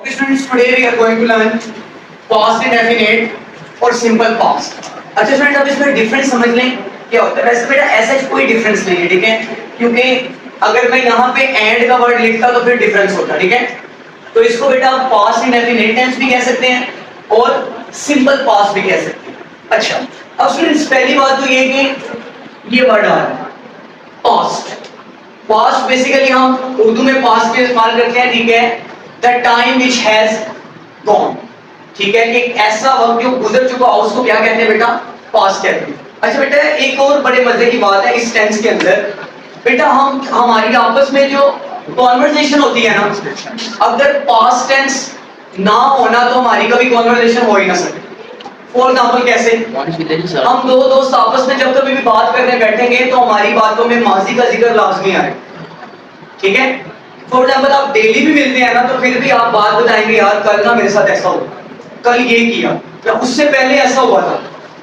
Students, today we are going to learn past indefinite और simple past. अच्छा student, अब इसमें डिफरेंस समझ लें क्या होता है। वैसे बेटा ऐसा कोई डिफरेंस नहीं है, ठीक है, क्योंकि अगर मैं यहाँ पे एंड का वर्ड लिखता तो फिर डिफरेंस होता, ठीक है। तो इसको बेटा आप पास्ट इंडेफिनिट टेंस भी कह सकते हैं और सिंपल पास्ट भी कह सकते हैं। अच्छा, अब स्टूडेंट्स पहली बात तो ये कि ये वर्ड आ रहा है पास्ट। पास्ट बेसिकली हम उर्दू में पास्ट का इस्तेमाल करते हैं, ठीक है, the time which has gone, ठीक है, कि ऐसा वक्त जो गुजर चुका हो उसको क्या कहते हैं बेटा, पास्ट कहते हैं। अच्छा बेटा, एक और बड़े मजे की बात है इस टेंस के अंदर, बेटा हम हमारी आपस में जो कॉन्वर्सेशन होती है ना, अगर पास्ट टेंस ना होना तो हमारी कभी कॉन्वर्सेशन हो ही ना सके। फॉर एग्जाम्पल कैसे, हम दो दोस्त आपस में जब कभी भी बात करने बैठेंगे तो हमारी बातों में माजी का जिक्र लाजमी आए, ठीक है। फॉर एग्जाम्पल आप डेली भी मिलते हैं ना तो फिर भी आप बात बताएंगे, यार कल ना मेरे साथ ऐसा हुआ, कल ये किया, या उससे पहले ऐसा हुआ था,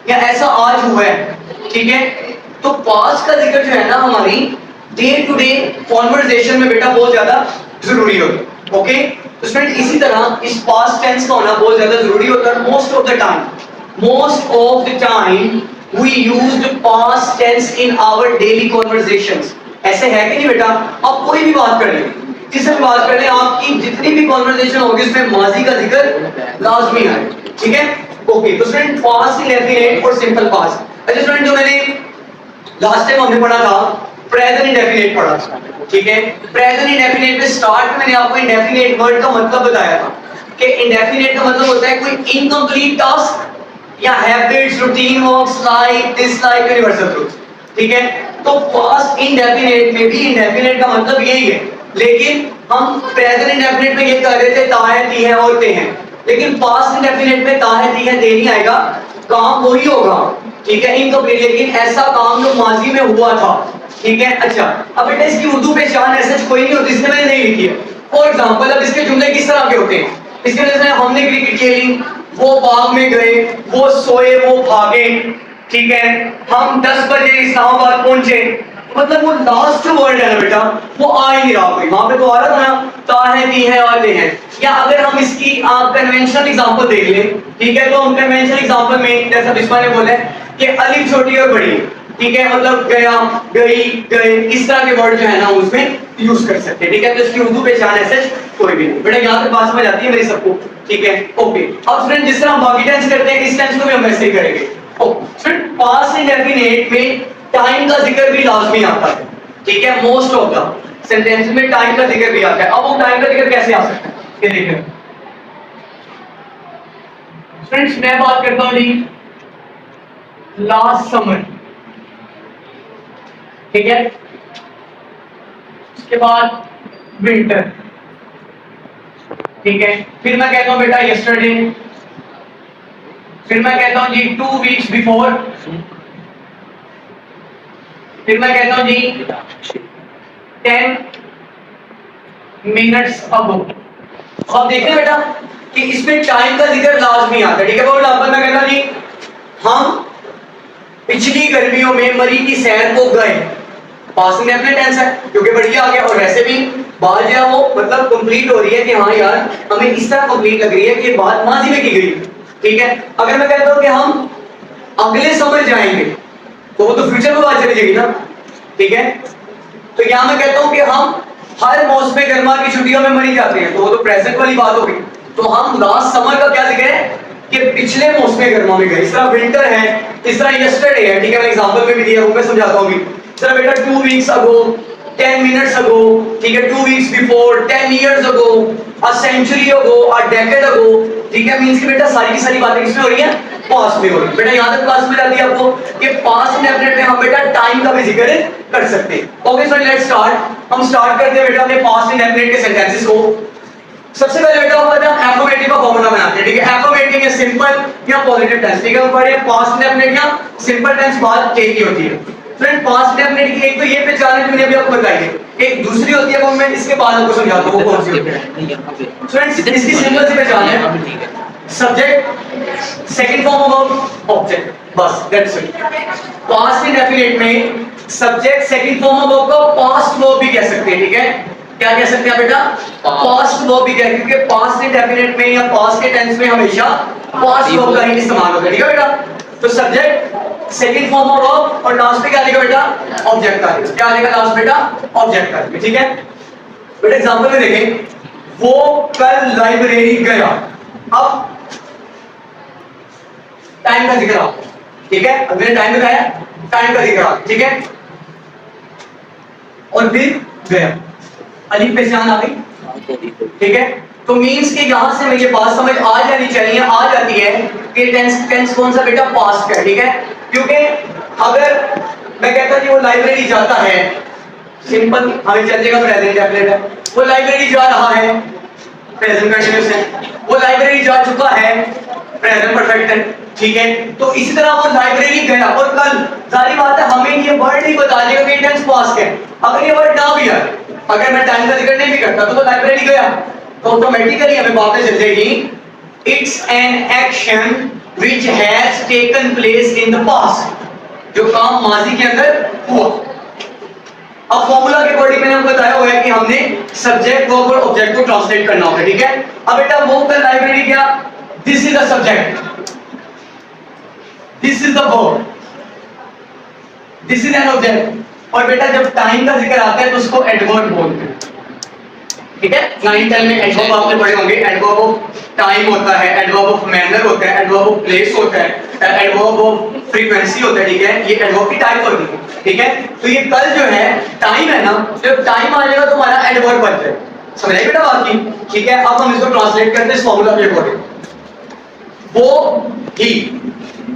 या ऐसा आज हुआ है, ठीक है। तो पास्ट का जिक्र जो है ना हमारी डे टू डे कॉन्वर्सेशन में बेटा बहुत ज्यादा जरूरी होता है, ओके। तो स्टूडेंट इसी तरह इस पास्ट टेंस का होना बहुत ज्यादा जरूरी होता है। Most of the time we used past tense in our daily conversations. ऐसे है कि नहीं बेटा, आप कोई भी बात कर लें, किससे भी बात कर लें, आपकी जितनी भी कॉन्वर्सेशन होगी उसमें माजी का जिक्र लाजमी है, ठीक है, ओके। तो स्टूडेंट पास्ट इंडेफिनिट और सिंपल पास्ट। अच्छा स्टूडेंट, जो मैंने लास्ट टाइम हमने पढ़ा था प्रेजेंट इंडेफिनिट पढ़ा था, ठीक है। प्रेजेंट इंडेफिनिट में स्टार्ट में मैंने आपको इंडेफिनिट वर्ड का मतलब बताया था कि इंडेफिनिट का मतलब होता है कोई इनकम्प्लीट टास्क या habits, routine works, like dislike, universal truths, ठीक है। तो पास्ट इंडेफिनिट में भी इंडेफिनिट का मतलब यही है, लेकिन हम प्रेजेंट इंडेफिनिट में ये कह रहे थे ताहे ती है और ते हैं, लेकिन पास्ट इंडेफिनिट में ताहे ती है ते नहीं आएगा, काम वही होगा, ठीक है, इनकम्प्लीट, लेकिन ऐसा काम जो माजी में हुआ था, ठीक है। अच्छा, अब बेटा इसकी उर्दू पहचान ऐसे कोई नहीं होती, इसने मैंने नहीं लिखी है। फॉर एग्जांपल अब इसके जुमले किस तरह के होते हैं, इसके जैसे हमने क्रिकेट खेली, वो बाग में गए, वो सोए, वो भागे, ठीक है, हम 10 बजे इस्लामाबाद पहुंचे, मतलब वो लास्ट वर्ड है ना बेटा वो आ ही नहीं रहा, कोई वहां पे तो आ रहा था ना ताहे ती है और ते हैं। या अगर हम इसकी कन्वेंशनल एग्जांपल देख लें, ठीक है, तो हम कन्वेंशनल एग्जांपल में जैसा बिस्मा ने बोला कि अलिफ छोटी और बड़ी, ठीक है, मतलब गया, गई, गए, इस तरह के वर्ड जो है ना उसमें यूज कर सकते हैं, ठीक है। तो इसकी उर्दू पहचान ऐसे कोई भी नहीं बेटा, यहाँ तक बात समझ आती है मेरी सबको, ठीक है, ओके। अब फ्रेंड जिस तरह हम बाकी टेंस करते हैं इस टेंस को भी हम ऐसे ही करेंगे। फ्रेंड पास्ट इंडेफिनिट में टाइम का जिक्र भी लाजमी आता है, ठीक है, मोस्ट ऑफ द सेंटेंस में टाइम का जिक्र भी आता है। अब वो टाइम का जिक्र कैसे आ सकता है ये देखिए फ्रेंड्स, मैं बात करता हूं जी लास्ट समर, ठीक है, उसके बाद विंटर, ठीक है, फिर मैं कहता हूं बेटा यस्टरडे, फिर मैं कहता हूं जी 2 वीक्स बिफोर, फिर मैं कहता हूं जी 10 मिनट्स अगो। अब देखिए बेटा कि इसमें टाइम का जिक्र लाजमी आता है, ठीक है। फॉर एग्जांपल मैं कहता हूं जी हम पिछली गर्मियों में मरी की सैर को गए, पास्ट इंडेफिनिट टेंस है क्योंकि बढ़िया आ गया, और वैसे भी बात जो है वो मतलब कंप्लीट हो रही है कि हाँ यार हमें इस तरह कंप्लीट लग रही है कि बात माजी में की गई, ठीक है। अगर मैं कहता हूं कि हम अगले समर जाएंगे तो वो तो फ्यूचर में बात चली जाएगी ना, ठीक है। तो यहां मैं कहता हूं कि हम हर मौसम गर्मा की छुट्टियों में मरी जाते हैं, तो वो तो प्रेजेंट वाली बात होगी। तो हम लास्ट समर का क्या जिक्र है कि पिछले मौसम गर्मा में गए। इस तरह विंटर है, इस तरह यस्टरडे है, ठीक है, मैं एग्जांपल में भी दिया हूं, मैं समझाता हूं। सर बेटा 2 वीक्स अगो, 10 मिनट्स अगो, ठीक है, 2 weeks before, 10 years ago, a century ago, a decade ago, ठीक है। मींस कि बेटा सारी की सारी बातें किसमें हो रही है, पास्ट में हो रही है। बेटा यहां तक क्लास में जाती है आपको कि पास्ट इंडेफिनिट में हम बेटा टाइम का भी जिक्र कर सकते हैं। Okay so let's start. हम स्टार्ट करते हैं बेटा अपने पास्ट इंडेफिनिट के सेंटेंसेस को। सबसे पहले बेटा हम एफर्मेटिव का फॉर्मूला बनाते हैं, ठीक है। एफर्मेटिव या सिंपल या पॉजिटिव टेंस, ठीक है, हम पढ़े पास्ट इंडेफिनिट या सिंपल टेंस बात एक ही होती है। फ्रेंड पास्ट इंडेफिनिट की एक तो ये पहचान है जो मैंने अभी आपको बताई है, एक दूसरी होती है वो मैं इसके बाद आपको समझाता हूं वो कौन सी होती है। फ्रेंड्स इसकी सिंपल सी पहचान है subject second form of object, बस दैट्स इट। पास्ट इंडेफिनिट में subject second form of verb को पास्ट वर्ब भी कह सकते हैं, ठीक है। क्या कह सकते हैं बेटा, पास्ट वर्ब भी कह, क्योंकि पास्ट इंडेफिनिट में या पास्ट के टेंस में हमेशा पास्ट वर्ब का ही इस्तेमाल होता है, ठीक है बेटा। तो subject second form of verb और लास्ट पे क्या आएगा बेटा, ऑब्जेक्ट का आएगा। क्या आएगा लास्ट बेटा, ऑब्जेक्ट का आएगा, ठीक है बेटा। एग्जांपल में देखें, वो कल लाइब्रेरी गया। अब टाइम का जिक्र आओ, ठीक है, अब मैंने टाइम बताया, टाइम का जिक्र आओ, ठीक है, और फिर गया, अलिफ पे ध्यान आ गई, ठीक है। तो मींस कि यहां से मुझे बात समझ आ जानी चाहिए, आ जाती है कि टेंस कौन सा बेटा, पास्ट का, ठीक है। क्योंकि अगर मैं कहता कि वो लाइब्रेरी जाता है, सिंपल हमें चल जाएगा प्रेजेंट डेफिनेट है, वो लाइब्रेरी जा रहा है, प्रेजेंट कंटीन्यूअस है, वो लाइब्रेरी जा चुका है, प्रेजेंट परफेक्ट है, ठीक है। तो इसी तरह वो लाइब्रेरी गया और कल, जाहिर बात है हमें ये वर्ड नहीं बता देगा कि टेंस पास्ट है। अगर ये वर्ड ना भी है, अगर मैं टाइम का जिक्र नहीं भी करता तो वो लाइब्रेरी गया, तो ऑटोमेटिकली हमें बात चल जाएगी it's an action which has taken place in the past, जो काम माजी के अंदर हुआ। अब फॉर्मूला के अकॉर्डिंग मैंने आपको बताया हुआ है कि हमने सब्जेक्ट वर्ब और ऑब्जेक्ट को ट्रांसलेट करना होता है, ठीक है। अब बेटा वो कल लाइब्रेरी गया, this is the subject, this is the verb, this is an object. और बेटा जब टाइम का जिक्र आता है तो उसको एडवर्ब बोलते हैं, ठीक है। 9-10 में एडवर्ब आपने पढ़े होंगे, एडवर्ब ऑफ टाइम होता है, एडवर्ब ऑफ मैनर होता है, एडवर्ब ऑफ प्लेस होता है, एडवर्ब ऑफ फ्रीक्वेंसी होता है, ठीक है। ये एडवर्ब की टाइप होती है, ठीक है। तो ये कल जो है टाइम है ना, जब टाइम आ जाएगा तो हमारा एडवर्ब बन जाएगा, समझ आए बेटा बात की, ठीक है। अब हम इसको ट्रांसलेट करते हैं इस फॉर्मूला के अकॉर्डिंग। वो ही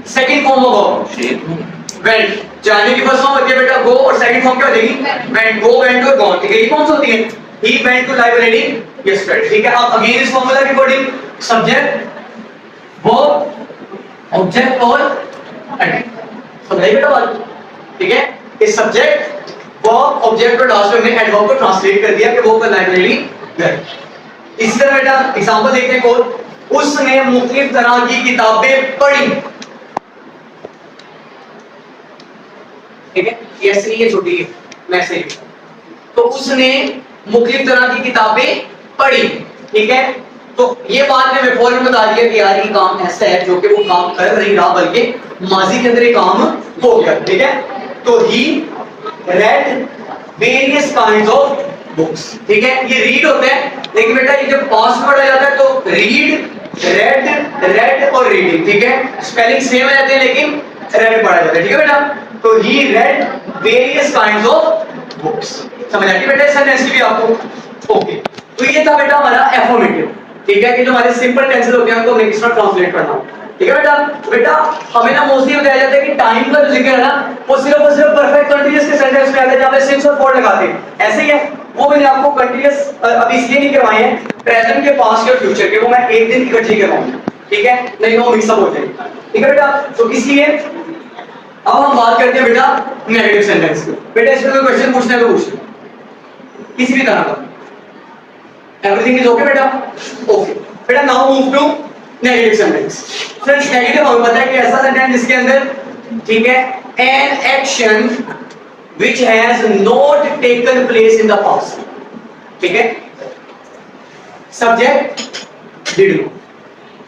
second form of verb went, जाने की फर्स्ट फॉर्म होती है बेटा गो, और सेकंड फॉर्म क्या हो जाएगी, वेंट, गो वेंट और गॉन, ठीक है। ये कौन सी होती है, he went to library yesterday, ठीक है। अब अगेन इस फॉर्मूला के अकॉर्डिंग सब्जेक्ट वर्ब ऑब्जेक्ट और एडवर्ब, समझाइए बेटा बात, ठीक है। इस सब्जेक्ट वर्ब ऑब्जेक्ट और लास्ट में हमने एडवर्ब को ट्रांसलेट कर दिया कि वो कल लाइब्रेरी गए। इसी तरह बेटा एग्जांपल देखते हैं और, उसने मुख्तलिफ तरह की किताबें पढ़ी, ठीक है। ये छोटी है मैसेज, तो उसने मुख्तलिफ तरह की किताबें पढ़ी, ठीक है। तो ये बात ने मैं फौरन बता दिया कि यार ये काम ऐसा है जो कि वो काम कर नहीं रहा बल्कि माजी के अंदर ये काम हो गया, ठीक है। तो he read various kinds of books, ठीक है। ये रीड होता है, लेकिन बेटा ये जब पास्ट में पढ़ा जाता है तो रीड, रेड, रेड और रीडिंग, ठीक है। स्पेलिंग सेम हो जाते हैं लेकिन रेड पढ़ा जाता है, ठीक है बेटा। तो he read various kinds of books, समझ आती बेटा सेंटेंस की भी आपको, ओके। तो ये था बेटा हमारा एफर्मेटिव, ठीक है, कि जो हमारे सिंपल टेंसेस होते हैं उनको हमें किस तरह ट्रांसलेट करना, ठीक है बेटा। बेटा हमें ना मोस्टली बताया जाता है कि टाइम का जो जिक्र है ना वो सिर्फ और सिर्फ परफेक्ट कंटीन्यूअस के सेंटेंस में आता है जहां पे सिंस और फॉर लगाते हैं, ऐसे ही है। वो मैंने आपको कंटीन्यूअस अभी इसलिए नहीं करवाए हैं, प्रेजेंट के, पास्ट और फ्यूचर के, वो मैं एक दिन इकट्ठे करवाऊंगा, ठीक है, नहीं वो मिक्सअप हो जाएगा, ठीक है बेटा। तो इसलिए अब हम बात करते हैं बेटा नेगेटिव सेंटेंस की। बेटा इसमें कोई क्वेश्चन पूछना है तो पूछ किसी भी तरह का, एवरीथिंग इज ओके बेटा, ओके बेटा। Now move to negative sentence. Friends negative हमें पता है कि ऐसा सेंटेंस जिसके अंदर, ठीक है, an action which has not taken place in the past, ठीक है। Subject did not,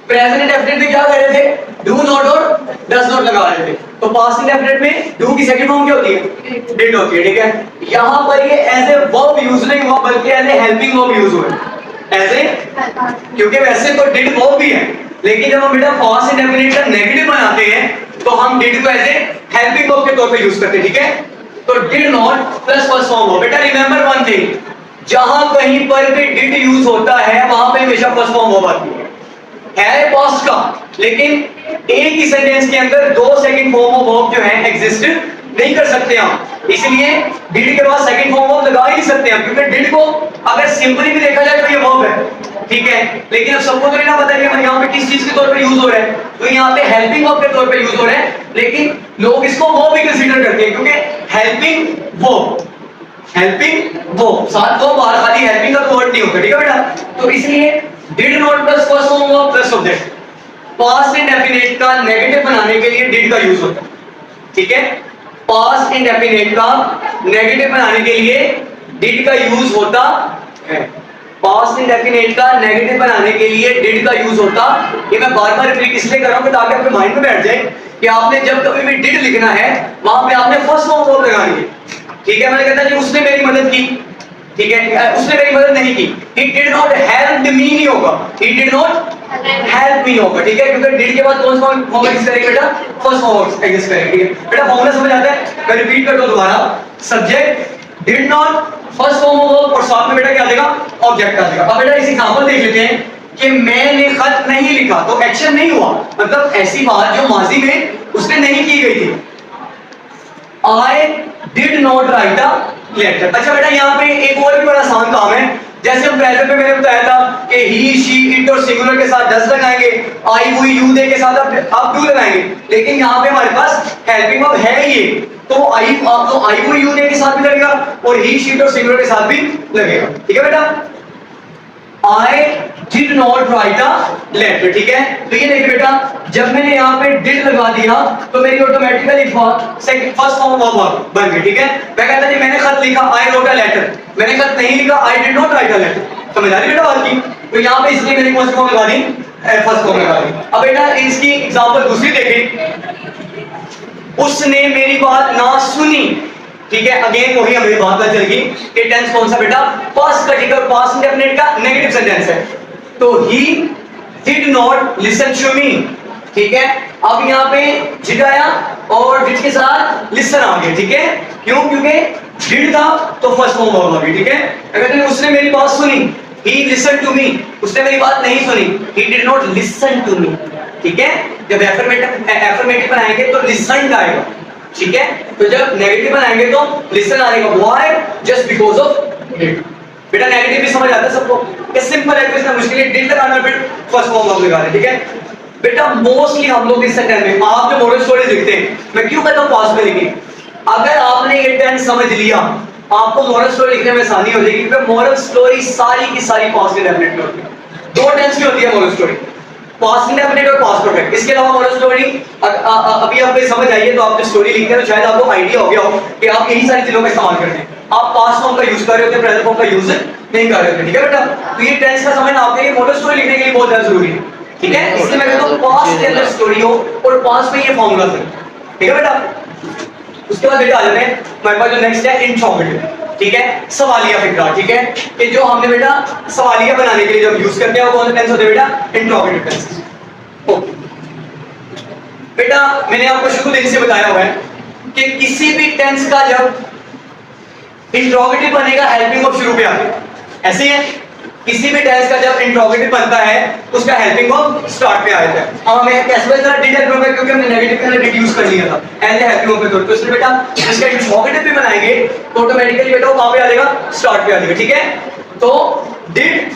present indefinite में क्या कर रहे थे, डू नॉट और डज नॉट लगा रहे थे। तो पास्ट इंडेफिनिट में डू की सेकंड फॉर्म क्या होती है, डिड होती है, ठीक है। यहां पर ये एज ए वर्ब यूज नहीं हुआ बल्कि as a helping verb use हुआ है, एज ए, क्योंकि वैसे तो डिड वर्ब भी है, लेकिन जब हम बेटा पास्ट इंडेफिनिट का नेगेटिव बनाते हैं तो हम डिड को एज ए हेल्पिंग वर्ब के तौर पे यूज करते हैं, ठीक है। तो did not plus first form हो। बेटा रिमेंबर वन थिंग, जहां कहीं पर भी डिड यूज होता है वहां पे हमेशा फर्स्ट फॉर्म वर्ब आती है पास्ट का, लेकिन एक ही सेंटेंस के अंदर दो सेकंड फॉर्म ऑफ वर्ब जो है एग्जिस्ट नहीं कर सकते हम, इसलिए डिड के बाद सेकंड फॉर्म वर्ब लगा ही नहीं सकते हम, क्योंकि डिड को अगर सिंपली भी देखा जाए तो ये वर्ब है, ठीक है। लेकिन अब सबको तो नहीं ना पता कि यहाँ पे किस चीज के तौर पे यूज हो रहा है, तो यहाँ पे हेल्पिंग वर्ब के तौर पे यूज हो रहा है, लेकिन लोग इसको वर्ब भी कंसीडर करते हैं क्योंकि हेल्पिंग वर्ब, हेल्पिंग वर्ब साथ दो बार खाली हेल्पिंग का वर्ड नहीं होता, ठीक है बेटा। तो इसलिए did not plus first form verb plus object, past indefinite का नेगेटिव बनाने के लिए डिड का यूज होता है, ठीक है। पास्ट इंडेफिनिट का नेगेटिव बनाने के लिए डिड का यूज होता है। पास्ट इंडेफिनिट का नेगेटिव बनाने के लिए डिड का यूज होता। ये मैं बार बार रिपीट इसलिए कर रहा हूं ताकि आपके माइंड में बैठ जाए कि आपने जब कभी भी डिड लिखना है वहां पे आपने फर्स्ट फॉर्म वर्ब लगानी है। ठीक है, मैंने कहता जी उसने मेरी मदद की, ठीक है, उसने मेरी मदद नहीं की, he did not help me नहीं होगा, he did not help me होगा। ठीक है, क्योंकि did के बाद कौन सा फॉर्म यूज करेंगे बेटा, फर्स्ट फॉर्म यूज करेंगे। ठीक है बेटा, फॉर्मूला समझ आता है? मैं रिपीट करता हूं दोबारा, subject did not first form verb और साथ में बेटा क्या आ जाएगा, ऑब्जेक्ट आ जाएगा। अब बेटा इस एग्जांपल देख लेते हैं कि मैंने खत नहीं लिखा, तो एक्शन नहीं हुआ, मतलब ऐसी बात जो माजी में उसने नहीं की गई थी। I did not write a letter। अच्छा बेटा यहाँ पे एक और भी बड़ा आसान काम है, जैसे हम पहले पे मैंने बताया था कि ही शी इट और सिंगुलर के साथ डज लगाएंगे, आई वी यू दे के साथ आप डू लगाएंगे, लेकिन यहाँ पे हमारे पास हेल्पिंग वर्ब है ये, तो आई आप तो आई वी यू दे के साथ भी लगेगा और ही शी और सिंगुलर के साथ भी लगेगा। ठीक है बेटा, I did not write a letter। ठीक है, तो ये देखिए बेटा, जब मैंने यहाँ पे did लगा दिया तो मेरी ऑटोमेटिकली फर्स्ट फॉर्म वर्ब बन गई। ठीक है, मैं कहता जी मैंने खत लिखा, I wrote a letter, मैंने खत नहीं लिखा, I did not write a letter। समझ आ रही बेटा बात की? तो यहाँ पे इसलिए मैंने कौन सी फॉर्म लगा दी, फर्स्ट फॉर्म लगा दी। अब बेटा इसकी एग्जांपल दूसरी देखें, उसने मेरी बात ना सुनी। ठीक है, अगेन वही हमें बात पता चलेगी कि टेंस कौन सा बेटा, पास्ट का, ठीक है, पास्ट इंडेफिनिट का नेगेटिव सेंटेंस है, तो he did not listen to me. ठीक है, अब यहाँ पे डिड आया और डिड के साथ लिसन आ गया। ठीक है, क्यों? क्योंकि डिड था तो फर्स्ट फॉर्म वर्ब आ गई। ठीक है, अगर उसने मेरी बात सुनी, he listened to me, उसने मेरी बात नहीं सुनी, he did not listen to me। ठीक है, जब एफर्मेटिव बनाएंगे तो लिसन आएगा। ठीक है, तो जब नेगेटिव बनाएंगे तो लिसन आएगा। Why? Just because of did. बेटा नेगेटिव भी समझ आता है सबको, ये सिंपल है, इसमें मुश्किल है, डिड लगाना फिर फर्स्ट फॉर्म वर्ब लगा रहे। ठीक है बेटा, मोस्टली हम लोग इस सेकंड में आप जो मॉरल स्टोरी लिखते हैं, मैं क्यों कहता हूं पास्ट में लिखिए, अगर आपने ये टेंस समझ लिया आपको मॉरल स्टोरी लिखने में आसानी हो जाएगी, क्योंकि मॉरल स्टोरी सारी की सारी पास्ट इंडेफिनिट में होती है। दो टेंस की होती है मॉरल स्टोरी, पास्ट इंडेफिनिट और पास्ट परफेक्ट। इसके अलावा मॉरल स्टोरी अभी आपको समझ आइए तो आप जो स्टोरी लिखते हैं तो शायद आपको आइडिया हो गया हो कि आप यही सारी चीजों का इस्तेमाल करते हैं, आप पास्ट फॉर्म का यूज कर रहे होते हैं, प्रेजेंट फॉर्म का यूज नहीं कर रहे होते। ठीक है बेटा, तो ये टेंस का समझना आपके लिए मॉरल स्टोरी लिखने के लिए बहुत ज्यादा जरूरी है। ठीक है, इसलिए मैं कहता हूं पास्ट के अंदर स्टोरी हो और पास्ट में ये फॉर्मूला है। ठीक है बेटा, उसके बाद बेटा आ जाते हैं हमारे पास जो नेक्स्ट है इंट्रोगेटिव। ठीक है, सवालिया फिक्रा। ठीक है, कि जो हमने बेटा सवालिया बनाने के लिए जब यूज करते हैं वो कौन सा टेंस होता है बेटा, इंट्रोगेटिव टेंस। ओके बेटा, मैंने आपको शुरू दिन से बताया हुआ है कि किसी भी टेंस का जब इंट्रोगेटिव बनेगा हेल्पिंग वर्ब शुरू पे आएगा। ऐसे है, किसी भी टेंस का जब इंट्रोगेटिव बनता है उसका हेल्पिंग वर्ब स्टार्ट पे आता है। अब हमें कैसे पता चला डिड हेल्प होगा, क्योंकि हमने नेगेटिव के अंदर डिड यूज कर लिया था एज ए हेल्पिंग वर्ब पे, तो इसलिए बेटा इसका इंट्रोगेटिव भी बनाएंगे तो ऑटोमेटिकली बेटा वो कहां पे आ जाएगा, स्टार्ट पे आ जाएगा। ठीक है, तो डिड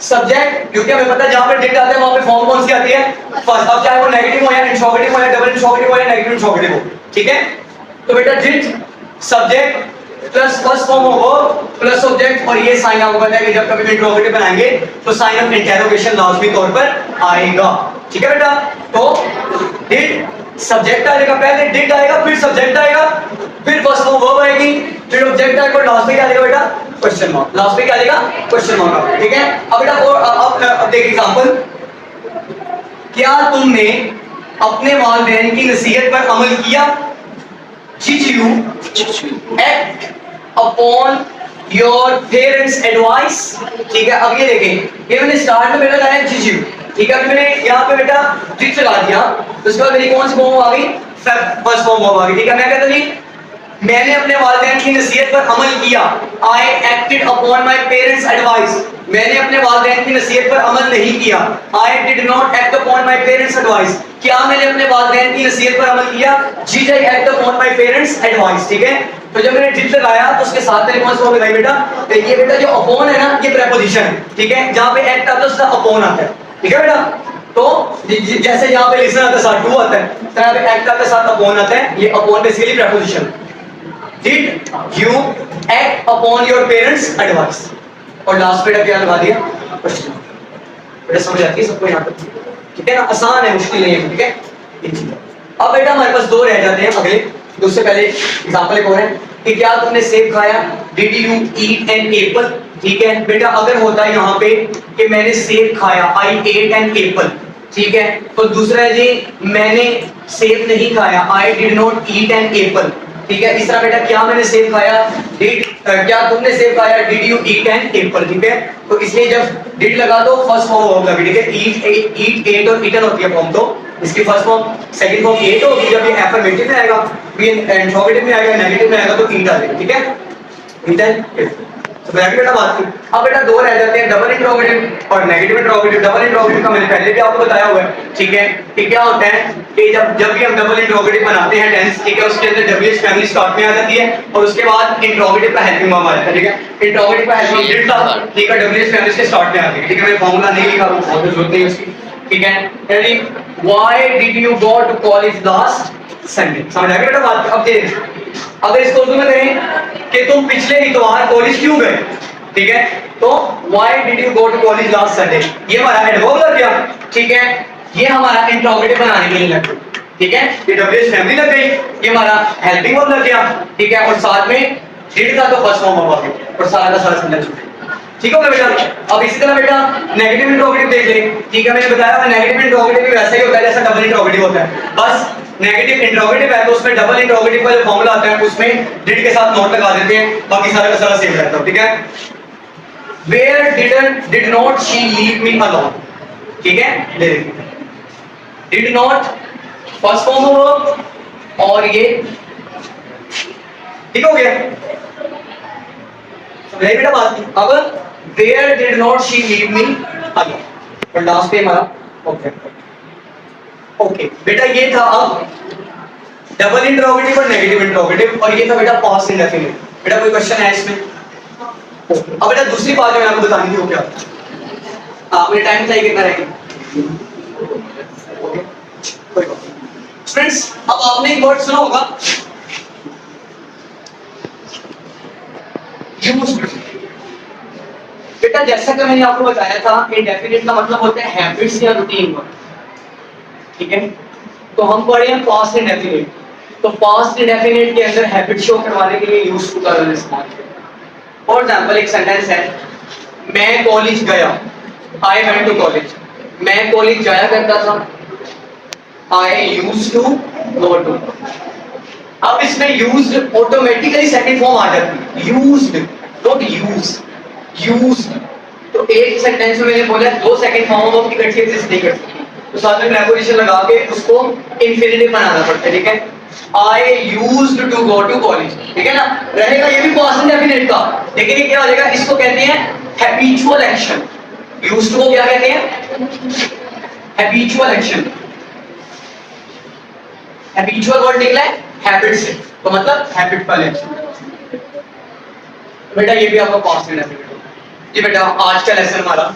सब्जेक्ट, क्योंकि हमें पता है जहां पर डिड आता है वहां पे फॉर्म कौन सी आती है, फर्स्ट। अब चाहे वो नेगेटिव हो या इंट्रोगेटिव हो या डबल इंट्रोगेटिव हो या नेगेटिव इंट्रोगेटिव हो। ठीक है, तो बेटा did subject plus first form of verb plus object, और ये साइन आपको पता है कि जब कभी भी इंट्रोगेटिव बनाएंगे तो साइन ऑफ इंटरोगेशन लाजमी तौर पर आएगा। ठीक है बेटा, तो डिड सब्जेक्ट आएगा, पहले डिड आएगा, फिर सब्जेक्ट आएगा, फिर फर्स्ट फॉर्म वर्ब आएगी, फिर ऑब्जेक्ट आएगा और लास्ट में क्या आएगा बेटा, क्वेश्चन मार्क। लास्ट में क्या आएगा, क्वेश्चन मार्क। ठीक है, अब बेटा अब देखिए एग्जांपल, क्या तुमने अपने वालिदैन की नसीहत पर अमल किया? Did you act upon your parents' advice? ठीक है, अब ये देखें, ये मैंने स्टार्ट में बेटा लगाया did you। ठीक है, अभी मैंने यहाँ पे बेटा did लगा दिया, तो उसके बाद मेरी कौन सी फॉर्म आ गई, फर्स्ट फॉर्म आ गई। ठीक है, मैं कहता नहीं मैंने अपने वालिदैन की नसीहत पर अमल किया, I acted upon my parents' advice। मैंने अपने वालिदैन की नसीहत पर अमल नहीं किया, I did not act upon my parents' advice। क्या मैंने अपने वालिदैन की नसीहत पर अमल किया, did I act upon my parents' advice। ठीक है, तो जब मैंने did लगाया तो उसके साथ मैंने कौन सा लगाई बेटा, ये बेटा जो upon है ना, ये प्रेपोजिशन है। ठीक है, जहाँ पे act आता है उसका upon आता है। ठीक है बेटा, तो जैसे यहाँ पे लिसन आता है साथ टू आता है, तो यहाँ पे act आता है साथ upon आता है, ये upon basically preposition. Did you act upon your parents' advice? और लास्ट पे क्या लगा दिया, क्वेश्चन। बेटा समझ आती है सबको यहाँ तक? ठीक है ना, आसान है, मुश्किल नहीं है। ठीक है, अब बेटा हमारे पास दो रह जाते हैं अगले। उससे पहले एग्जांपल एक और है कि क्या तुमने सेब खाया, Did you eat an apple? ठीक है बेटा, अगर होता है यहाँ पे कि मैंने सेब खाया, आई एट एन एप्पल, ठीक है, तो दूसरा है जी मैंने सेब नहीं खाया, I did not eat an apple, ठीक है। इस तरह बेटा क्या मैंने सेब खाया, क्या तुमने सेब खाया, did you eat an apple, ठीक है। तो इसलिए जब डिड लगा दो फर्स्ट फॉर्म होगा, ठीक है, ईट एट और ईटन होती है फॉर्म, तो इसकी first form second form ate होगी, जब ये एफर्मेटिव में आएगा, ये इंट्रोगेटिव में आएगा, नेगेटिव में आएगा तो ईट आ जाएगा, ठीक है, ईटन एप्पल। तो बेटा बात की, अब बेटा दो रह जाते हैं, डबल इंट्रोगेटिव और नेगेटिव इंट्रोगेटिव। डबल इंट्रोगेटिव का मैंने पहले भी आपको बताया हुआ है, ठीक है, कि क्या होता है कि जब भी हम डबल इंट्रोगेटिव बनाते हैं टेंस, ठीक है, उसके अंदर डब्ल्यूएच फैमिली स्टार्ट में आ जाती है और उसके बाद इंट्रोगेटिव का हेल्पिंग वर्ब आ जाता है, ठीक है। इंट्रोगेटिव का हेल्पिंग डिड था, ठीक है, डब्ल्यूएच फैमिली के स्टार्ट में आती है, ठीक है। मैं फार्मूला नहीं लिखा, बहुत जरूरत नहीं है उसकी, ठीक है। यानी why did you go to college last Sunday, समझ आ गया बेटा बात। अब देख, अगर इसको उर्दू में कहें कि तुम पिछले इतवार कॉलेज क्यों गए, ठीक है, तो why did you go to college last Sunday, ये हमारा एडवर्ब लग गया, ठीक है, ये हमारा इंट्रोगेटिव बनाने के लिए लग गया, ठीक है, ये डब्ल्यूएच फैमिली लग गई, ये हमारा हेल्पिंग वर्ब लग गया, ठीक है, और साथ में डिड का तो फर्स्ट फॉर्म होगा और सारा का सारा सेंटेंस, ठीक हो गया बेटा। अब इसी तरह बेटा नेगेटिव इंट्रोगेटिव देख लें, ठीक है, मैंने बताया नेगेटिव इंट्रोगेटिव भी वैसा ही होता है जैसा डबल इंट्रोगेटिव होता है, बस नेगेटिव इंट्रोगेटिव है तो उसमें डबल इंट्रोगेटिव का जो फॉर्मूला आता है उसमें डिड के साथ नोट लगा देते हैं, बाकी सारा का सारा सेम रहता है, ठीक है। Where did not she leave me alone, ठीक है, ले did not first form verb और ये ठीक हो गया, समझाइए बेटा बात। अब where did not she leave me alone, और लास्ट पे हमारा ओके ओके बेटा, ये था अब डबल इंट्रोगेटिव और नेगेटिव इंट्रोगेटिव, और ये था बेटा पास्ट इंडेफिनिट। बेटा कोई क्वेश्चन है इसमें? अब बेटा दूसरी बात जो मैं आपको बतानी थी वो क्या, आपने टाइम चाहिए कितना रहेगा, ओके कोई बात नहीं। फ्रेंड्स अब आपने एक वर्ड सुना होगा यूज्ड, बेटा जैसा कि मैंने आपको बताया था इंडेफिनिट का मतलब होता है हैबिट्स या रूटीन वर्ड, ठीक है। तो हम पढ़े हैं पास्ट इंडेफिनिट, तो पास्ट इंडेफिनिट के अंदर हैबिट शो करवाने के लिए यूज्ड टू का इस्तेमाल किया। फॉर एग्जाम्पल एक सेंटेंस है, मैं कॉलेज गया, आई वेंट टू कॉलेज, मैं कॉलेज जाया करता था, I used to go to. अब इसमें यूज्ड ऑटोमेटिकली सेकंड फॉर्म आ जाती है, यूज्ड नॉट यूज, यूज्ड। तो एक सेंटेंस में मैंने बोला दो सेकंड फॉर्म ऑफ की इकट्ठी एग्जिस्ट नहीं कर सकती, तो साथ में प्रीपोजिशन लगा के उसको इंफिनिटिव बनाना पड़ता है, ठीक है। I used to go to college, ठीक है ना, रहेगा ये भी पास्ट इंडेफिनिट का, लेकिन ये क्या हो जाएगा, इसको कहते हैं हैबिचुअल एक्शन। यूज्ड टू को क्या कहते हैं, हैबिचुअल एक्शन। हैबिचुअल वर्ड निकला है हैबिट से, तो मतलब हैबिचुअल एक्शन। बेटा ये भी आपका पास्ट इंडेफिनिट। जी बेटा आज का लेसन हमारा